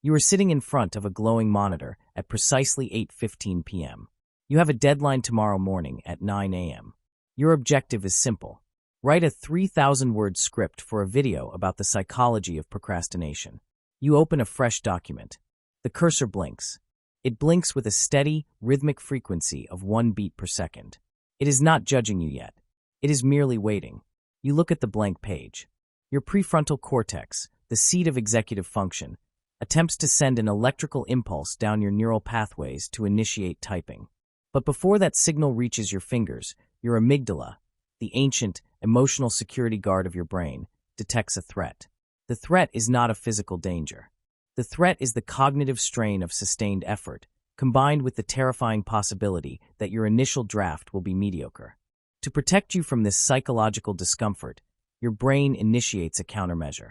You are sitting in front of a glowing monitor at precisely 8:15 p.m. You have a deadline tomorrow morning at 9 a.m. Your objective is simple. Write a 3,000-word script for a video about the psychology of procrastination. You open a fresh document. The cursor blinks. It blinks with a steady, rhythmic frequency of 1 beat per second. It is not judging you yet. It is merely waiting. You look at the blank page. Your prefrontal cortex, the seat of executive function, attempts to send an electrical impulse down your neural pathways to initiate typing. But before that signal reaches your fingers, your amygdala, the ancient, emotional security guard of your brain, detects a threat. The threat is not a physical danger. The threat is the cognitive strain of sustained effort, combined with the terrifying possibility that your initial draft will be mediocre. To protect you from this psychological discomfort, your brain initiates a countermeasure.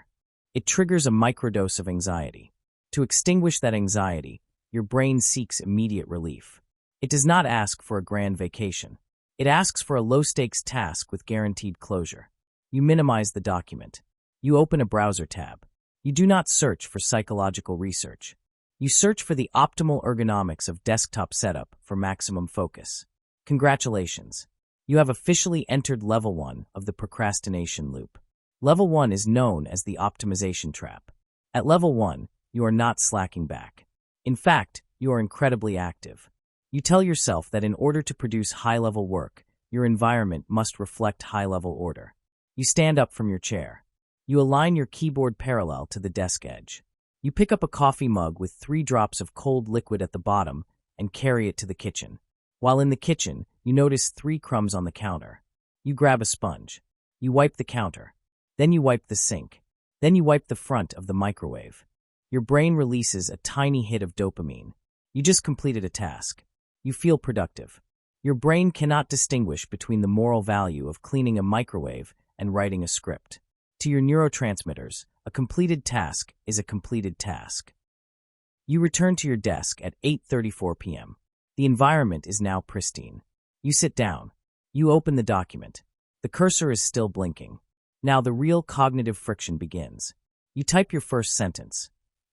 It triggers a microdose of anxiety. To extinguish that anxiety, your brain seeks immediate relief. It does not ask for a grand vacation. It asks for a low-stakes task with guaranteed closure. You minimize the document. You open a browser tab. You do not search for psychological research. You search for the optimal ergonomics of desktop setup for maximum focus. Congratulations. You have officially entered Level 1 of the procrastination loop. Level 1 is known as the optimization trap. At Level 1, you are not slacking back. In fact, you are incredibly active. You tell yourself that in order to produce high-level work, your environment must reflect high-level order. You stand up from your chair. You align your keyboard parallel to the desk edge. You pick up a coffee mug with 3 drops of cold liquid at the bottom and carry it to the kitchen. While in the kitchen, you notice 3 crumbs on the counter. You grab a sponge. You wipe the counter. Then you wipe the sink. Then you wipe the front of the microwave. Your brain releases a tiny hit of dopamine. You just completed a task. You feel productive. Your brain cannot distinguish between the moral value of cleaning a microwave and writing a script. To your neurotransmitters, a completed task is a completed task. You return to your desk at 8:34 p.m. The environment is now pristine. You sit down. You open the document. The cursor is still blinking. Now the real cognitive friction begins. You type your first sentence.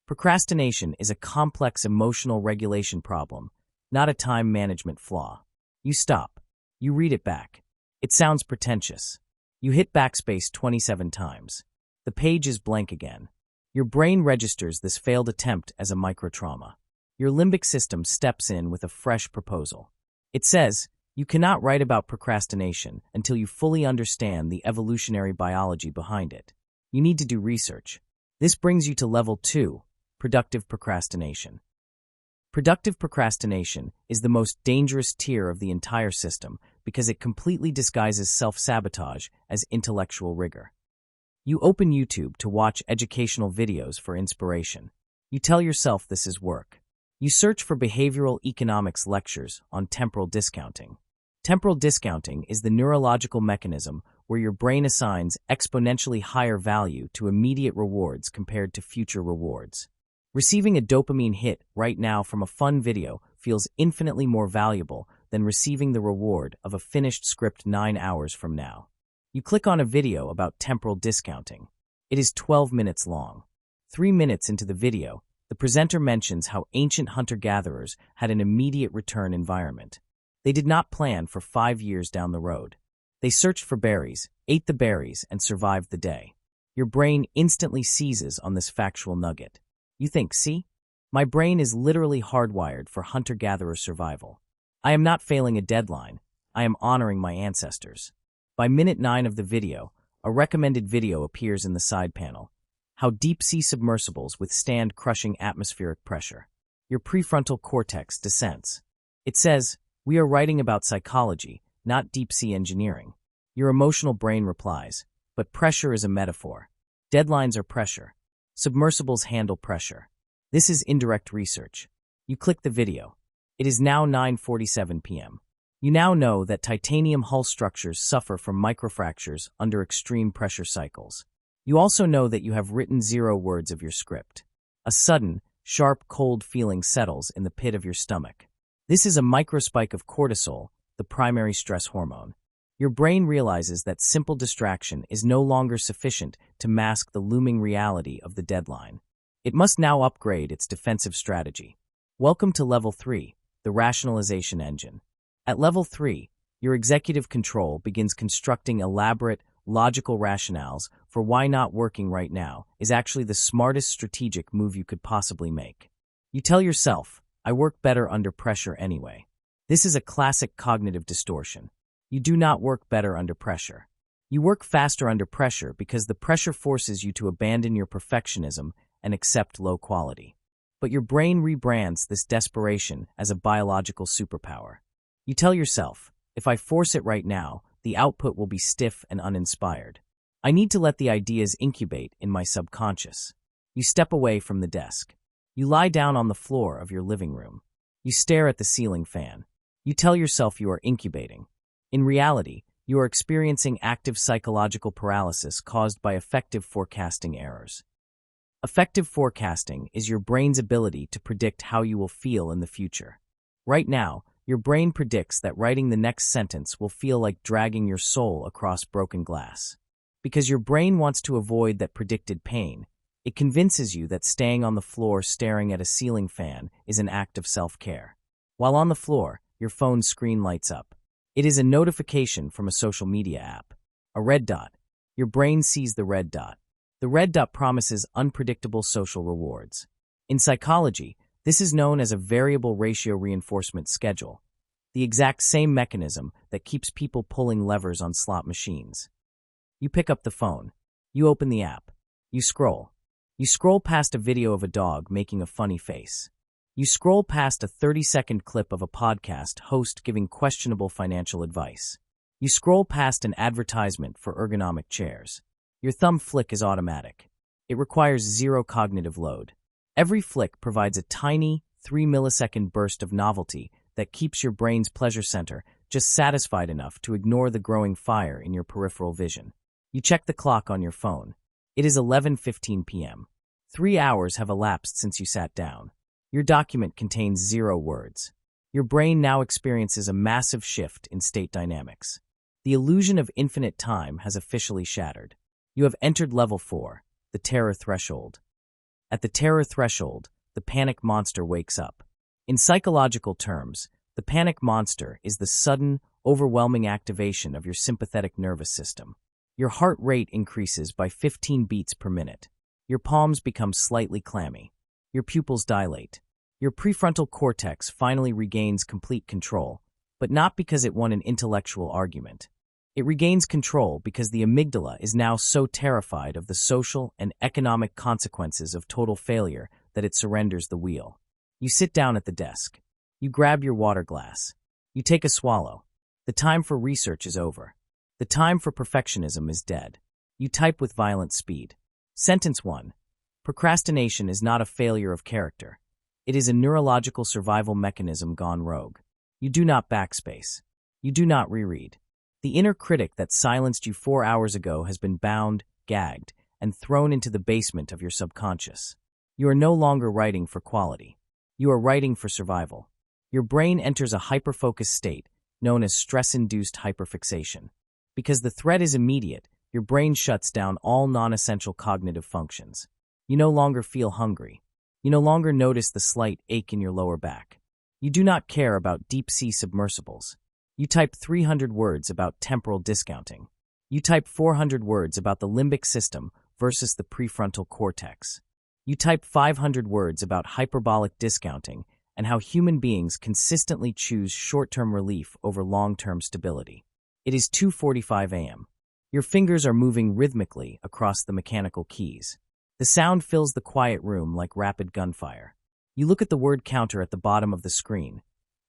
Procrastination is a complex emotional regulation problem, not a time management flaw. You stop. You read it back. It sounds pretentious. You hit backspace 27 times. The page is blank again. Your brain registers this failed attempt as a microtrauma. Your limbic system steps in with a fresh proposal. It says, you cannot write about procrastination until you fully understand the evolutionary biology behind it. You need to do research. This brings you to Level 2, productive procrastination. Productive procrastination is the most dangerous tier of the entire system because it completely disguises self-sabotage as intellectual rigor. You open YouTube to watch educational videos for inspiration. You tell yourself this is work. You search for behavioral economics lectures on temporal discounting. Temporal discounting is the neurological mechanism where your brain assigns exponentially higher value to immediate rewards compared to future rewards. Receiving a dopamine hit right now from a fun video feels infinitely more valuable than receiving the reward of a finished script 9 hours from now. You click on a video about temporal discounting. It is 12 minutes long. 3 minutes into the video, the presenter mentions how ancient hunter-gatherers had an immediate return environment. They did not plan for 5 years down the road. They searched for berries, ate the berries, and survived the day. Your brain instantly seizes on this factual nugget. You think, see? My brain is literally hardwired for hunter-gatherer survival. I am not failing a deadline. I am honoring my ancestors. By minute 9 of the video, a recommended video appears in the side panel. How deep-sea submersibles withstand crushing atmospheric pressure. Your prefrontal cortex dissents. It says, we are writing about psychology, not deep-sea engineering. Your emotional brain replies, but pressure is a metaphor. Deadlines are pressure. Submersibles handle pressure. This is indirect research. You click the video. It is now 9:47 p.m. You now know that titanium hull structures suffer from microfractures under extreme pressure cycles. You also know that you have written 0 words of your script. A sudden, sharp, cold feeling settles in the pit of your stomach. This is a microspike of cortisol, the primary stress hormone. Your brain realizes that simple distraction is no longer sufficient to mask the looming reality of the deadline. It must now upgrade its defensive strategy. Welcome to Level 3, the Rationalization Engine. At Level 3, your executive control begins constructing elaborate, logical rationales for why not working right now is actually the smartest strategic move you could possibly make. You tell yourself, I work better under pressure anyway. This is a classic cognitive distortion. You do not work better under pressure. You work faster under pressure because the pressure forces you to abandon your perfectionism and accept low quality. But your brain rebrands this desperation as a biological superpower. You tell yourself, if I force it right now, the output will be stiff and uninspired. I need to let the ideas incubate in my subconscious. You step away from the desk. You lie down on the floor of your living room. You stare at the ceiling fan. You tell yourself you are incubating. In reality, you are experiencing active psychological paralysis caused by effective forecasting errors. Effective forecasting is your brain's ability to predict how you will feel in the future. Right now, your brain predicts that writing the next sentence will feel like dragging your soul across broken glass. Because your brain wants to avoid that predicted pain, it convinces you that staying on the floor staring at a ceiling fan is an act of self-care. While on the floor, your phone's screen lights up. It is a notification from a social media app. A red dot. Your brain sees the red dot. The red dot promises unpredictable social rewards. In psychology, this is known as a variable ratio reinforcement schedule, the exact same mechanism that keeps people pulling levers on slot machines. You pick up the phone. You open the app. You scroll. You scroll past a video of a dog making a funny face. You scroll past a 30-second clip of a podcast host giving questionable financial advice. You scroll past an advertisement for ergonomic chairs. Your thumb flick is automatic. It requires zero cognitive load. Every flick provides a tiny, 3-millisecond burst of novelty that keeps your brain's pleasure center just satisfied enough to ignore the growing fire in your peripheral vision. You check the clock on your phone. It is 11:15 p.m. 3 hours have elapsed since you sat down. Your document contains 0 words. Your brain now experiences a massive shift in state dynamics. The illusion of infinite time has officially shattered. You have entered Level 4, the terror threshold. At the terror threshold, the panic monster wakes up. In psychological terms, the panic monster is the sudden, overwhelming activation of your sympathetic nervous system. Your heart rate increases by 15 beats per minute. Your palms become slightly clammy. Your pupils dilate. Your prefrontal cortex finally regains complete control, but not because it won an intellectual argument. It regains control because the amygdala is now so terrified of the social and economic consequences of total failure that it surrenders the wheel. You sit down at the desk. You grab your water glass. You take a swallow. The time for research is over. The time for perfectionism is dead. You type with violent speed. Sentence 1. Procrastination is not a failure of character. It is a neurological survival mechanism gone rogue. You do not backspace. You do not reread. The inner critic that silenced you 4 hours ago has been bound, gagged, and thrown into the basement of your subconscious. You are no longer writing for quality. You are writing for survival. Your brain enters a hyperfocus state, known as stress-induced hyperfixation. Because the threat is immediate, your brain shuts down all non-essential cognitive functions. You no longer feel hungry. You no longer notice the slight ache in your lower back. You do not care about deep-sea submersibles. You type 300 words about temporal discounting. You type 400 words about the limbic system versus the prefrontal cortex. You type 500 words about hyperbolic discounting and how human beings consistently choose short-term relief over long-term stability. It is 2:45 a.m. Your fingers are moving rhythmically across the mechanical keys. The sound fills the quiet room like rapid gunfire. You look at the word counter at the bottom of the screen.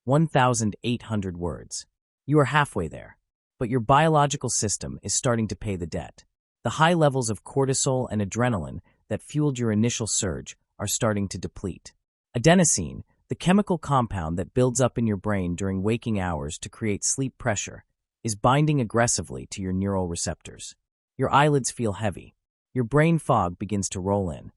1,800 words. You are halfway there, but your biological system is starting to pay the debt. The high levels of cortisol and adrenaline that fueled your initial surge are starting to deplete. Adenosine, the chemical compound that builds up in your brain during waking hours to create sleep pressure, is binding aggressively to your neural receptors. Your eyelids feel heavy. Your brain fog begins to roll in.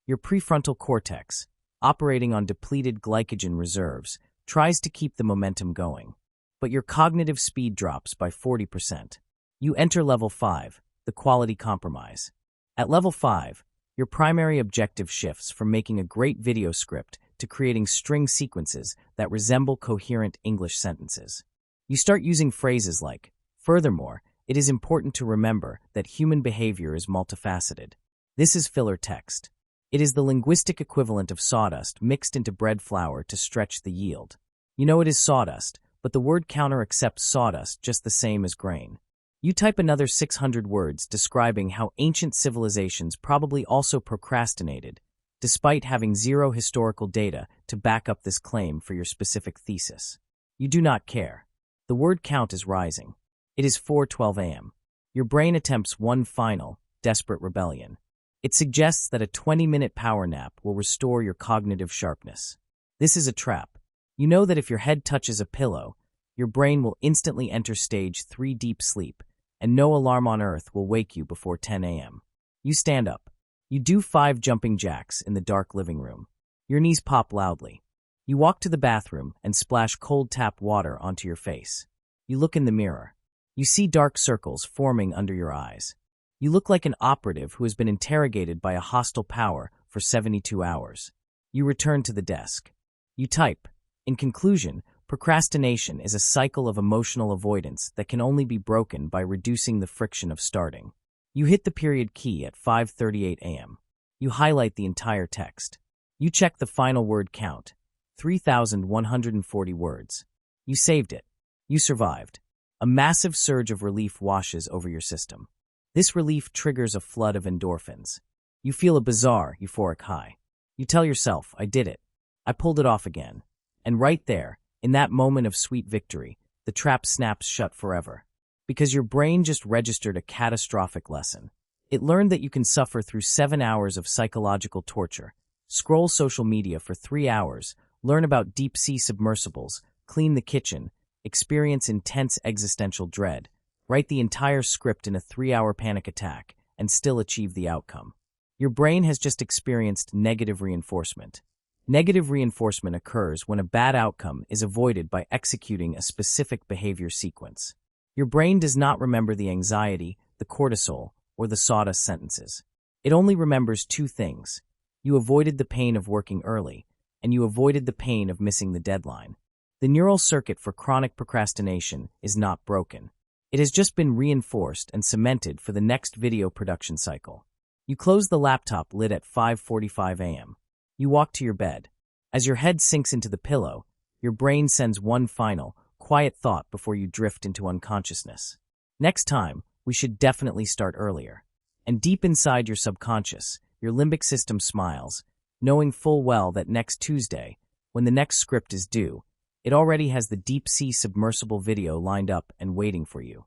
Your prefrontal cortex, operating on depleted glycogen reserves, tries to keep the momentum going. But your cognitive speed drops by 40%. You enter Level 5, the quality compromise. At Level 5, Your primary objective shifts from making a great video script to creating string sequences that resemble coherent English sentences. You start using phrases like, "Furthermore, it is important to remember that human behavior is multifaceted." This is filler text. It is the linguistic equivalent of sawdust mixed into bread flour to stretch the yield. You know it is sawdust, but the word counter accepts sawdust just the same as grain. You type another 600 words describing how ancient civilizations probably also procrastinated, despite having zero historical data to back up this claim for your specific thesis. You do not care. The word count is rising. It is 4:12 a.m. Your brain attempts one final, desperate rebellion. It suggests that a 20-minute power nap will restore your cognitive sharpness. This is a trap. You know that if your head touches a pillow, your brain will instantly enter stage 3 deep sleep, and no alarm on earth will wake you before 10 a.m. You stand up. You do 5 jumping jacks in the dark living room. Your knees pop loudly. You walk to the bathroom and splash cold tap water onto your face. You look in the mirror. You see dark circles forming under your eyes. You look like an operative who has been interrogated by a hostile power for 72 hours. You return to the desk. You type. In conclusion, procrastination is a cycle of emotional avoidance that can only be broken by reducing the friction of starting. You hit the period key at 5:38 a.m. You highlight the entire text. You check the final word count, 3,140 words. You saved it. You survived. A massive surge of relief washes over your system. This relief triggers a flood of endorphins. You feel a bizarre, euphoric high. You tell yourself, "I did it. I pulled it off again." And right there, in that moment of sweet victory, the trap snaps shut forever. Because your brain just registered a catastrophic lesson. It learned that you can suffer through 7 hours of psychological torture, scroll social media for 3 hours, learn about deep-sea submersibles, clean the kitchen, experience intense existential dread, write the entire script in a 3-hour panic attack, and still achieve the outcome. Your brain has just experienced negative reinforcement. Negative reinforcement occurs when a bad outcome is avoided by executing a specific behavior sequence. Your brain does not remember the anxiety, the cortisol, or the sawdust sentences. It only remembers 2 things. You avoided the pain of working early, and you avoided the pain of missing the deadline. The neural circuit for chronic procrastination is not broken. It has just been reinforced and cemented for the next video production cycle. You close the laptop lid at 5:45 a.m. You walk to your bed. As your head sinks into the pillow, your brain sends one final, quiet thought before you drift into unconsciousness. Next time, we should definitely start earlier. And deep inside your subconscious, your limbic system smiles, knowing full well that next Tuesday, when the next script is due, it already has the deep-sea submersible video lined up and waiting for you.